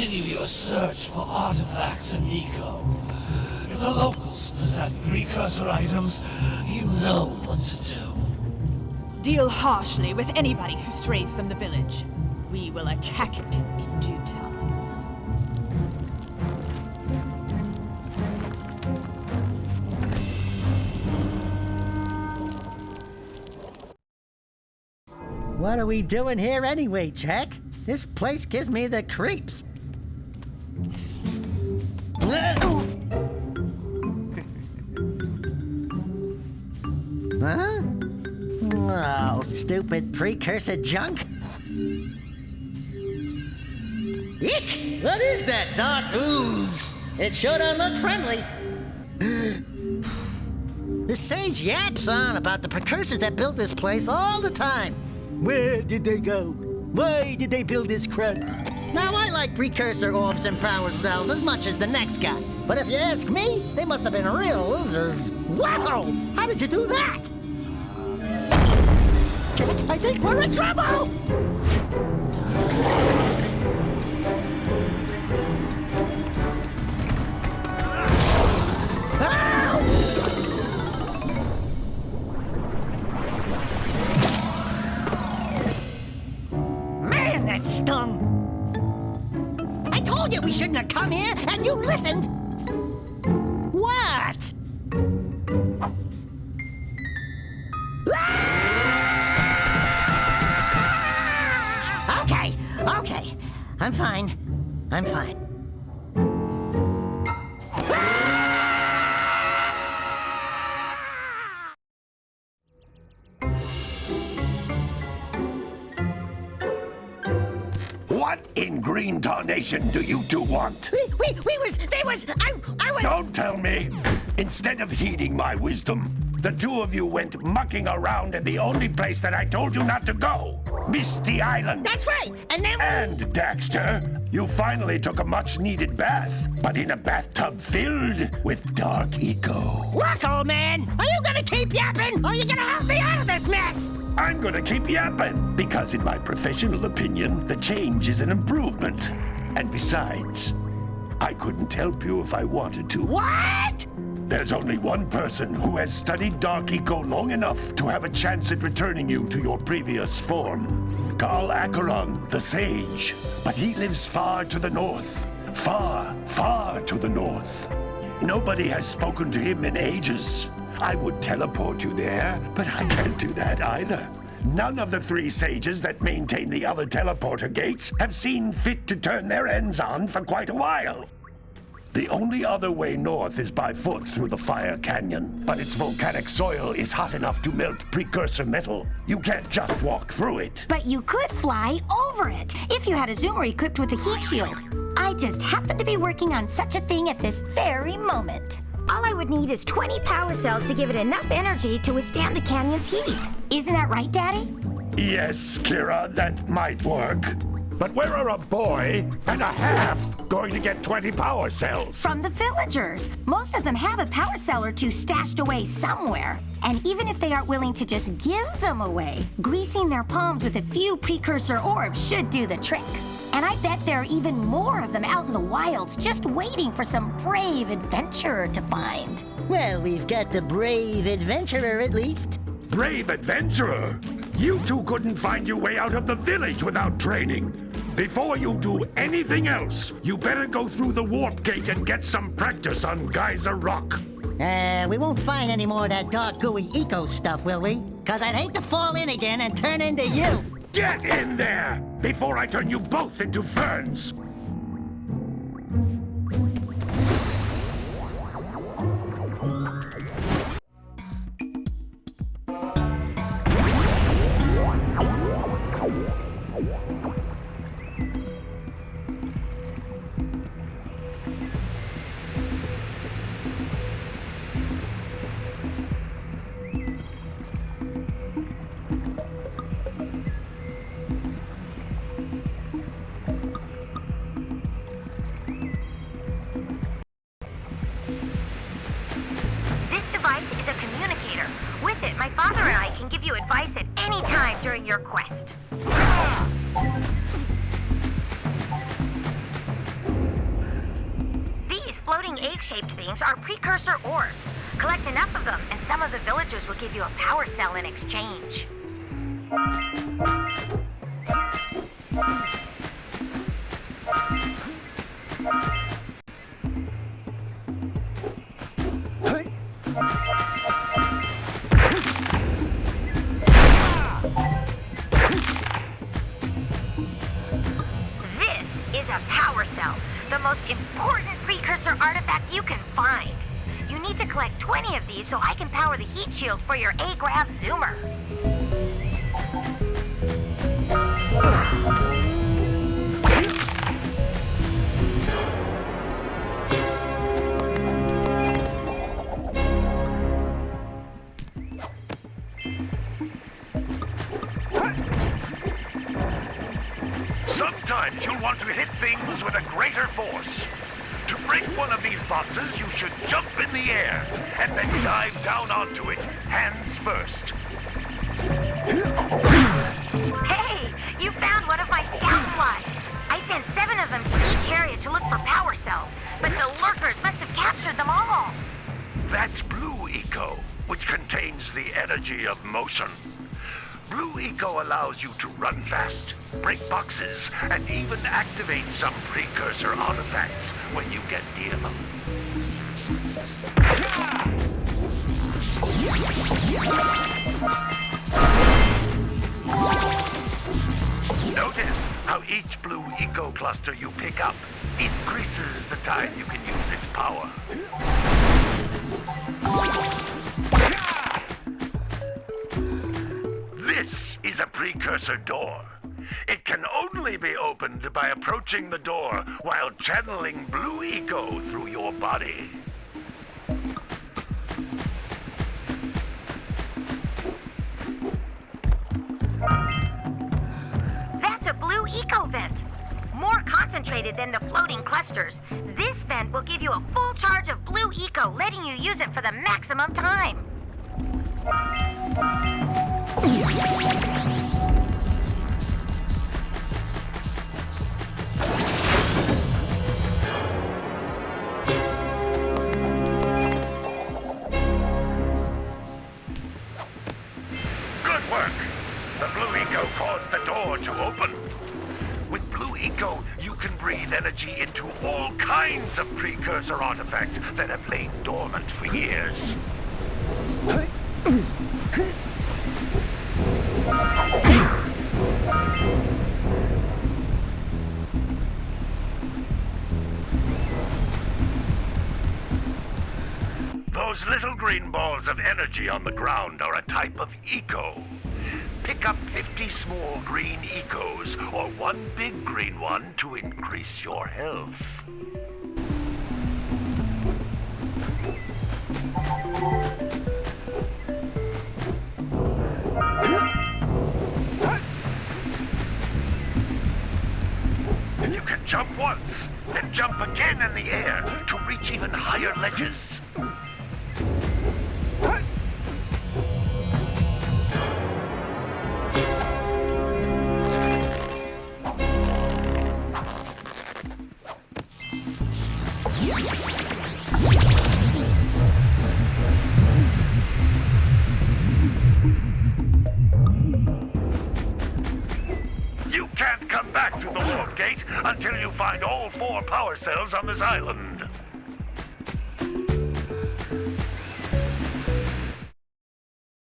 continue your search for artifacts in Nico. If the locals possess precursor items, you know what to do. Deal harshly with anybody who strays from the village. We will attack it in due time. What are we doing here anyway, Jak? This place gives me the creeps. Huh? Oh, stupid precursor junk. Eek! What is that dark ooze? It sure don't look friendly. The sage yaps on about the precursors that built this place all the time. Where did they go? Why did they build this crud? Now, I like precursor orbs and power cells as much as the next guy. But if you ask me, they must have been real losers. Wow! How did you do that? I think we're in trouble! Man, that stung! I told you we shouldn't have come here, and you listened! What? Okay. I'm fine. What in green tarnation do you two want? I was... Don't tell me! Instead of heeding my wisdom, the two of you went mucking around in the only place that I told you not to go! Misty Island! That's right! And then... And, Daxter, you finally took a much-needed bath, but in a bathtub filled with dark eco. Look, old man! Are you gonna keep yapping, or are you gonna help me out of this mess? I'm gonna keep yapping, because in my professional opinion, the change is an improvement. And besides, I couldn't help you if I wanted to. What? There's only one person who has studied Dark Eco long enough to have a chance at returning you to your previous form. Carl Acheron, the Sage. But he lives far to the north. Far, far to the north. Nobody has spoken to him in ages. I would teleport you there, but I can't do that either. None of the three sages that maintain the other teleporter gates have seen fit to turn their ends on for quite a while. The only other way north is by foot through the Fire Canyon, but its volcanic soil is hot enough to melt precursor metal. You can't just walk through it. But you could fly over it, if you had a zoomer equipped with a heat shield. I just happen to be working on such a thing at this very moment. All I would need is 20 power cells to give it enough energy to withstand the canyon's heat. Isn't that right, Daddy? Yes, Kira, that might work. But where are a boy and a half going to get 20 power cells? From the villagers. Most of them have a power cell or two stashed away somewhere. And even if they aren't willing to just give them away, greasing their palms with a few precursor orbs should do the trick. And I bet there are even more of them out in the wilds just waiting for some brave adventurer to find. Well, we've got the brave adventurer at least. Brave adventurer? You two couldn't find your way out of the village without training. Before you do anything else, you better go through the warp gate and get some practice on Geyser Rock. We won't find any more of that dark gooey eco stuff, will we? 'Cause I'd hate to fall in again and turn into you. Get in there before I turn you both into ferns. My father and I can give you advice at any time during your quest. disc-shaped things are precursor orbs. Collect enough of them, and some of the villagers will give you a power cell in exchange. This is a power cell, the most important precursor artifact you can find. You need to collect 20 of these so I can power the heat shield for your A-Grav zoomer. Sometimes you'll want to hit things with a greater force. To break one of these boxes, you should jump in the air and then dive down onto it, hands first. Hey, you found one of my scout flies. I sent 7 of them to each area to look for power cells, but the lurkers must have captured them all. That's Blue Eco, which contains the energy of motion. Blue Eco allows you to run fast, break boxes, and even activate some precursor artifacts when you get near them. Notice how each Blue Eco cluster you pick up increases the time you can use its power. This is a precursor door. It can only be opened by approaching the door while channeling Blue Eco through your body. That's a Blue Eco vent. More concentrated than the floating clusters. This vent will give you a full charge of Blue Eco, letting you use it for the maximum time. Good work! The Blue Eco caused the door to open. With Blue Eco, you can breathe energy into all kinds of precursor artifacts that have lain dormant for years. Those little green balls of energy on the ground are a type of eco. Pick up 50 small green ecos or one big green one to increase your health. You can jump once, then jump again in the air to reach even higher ledges. You can't come back through the warp gate until you find all 4 power cells on this island.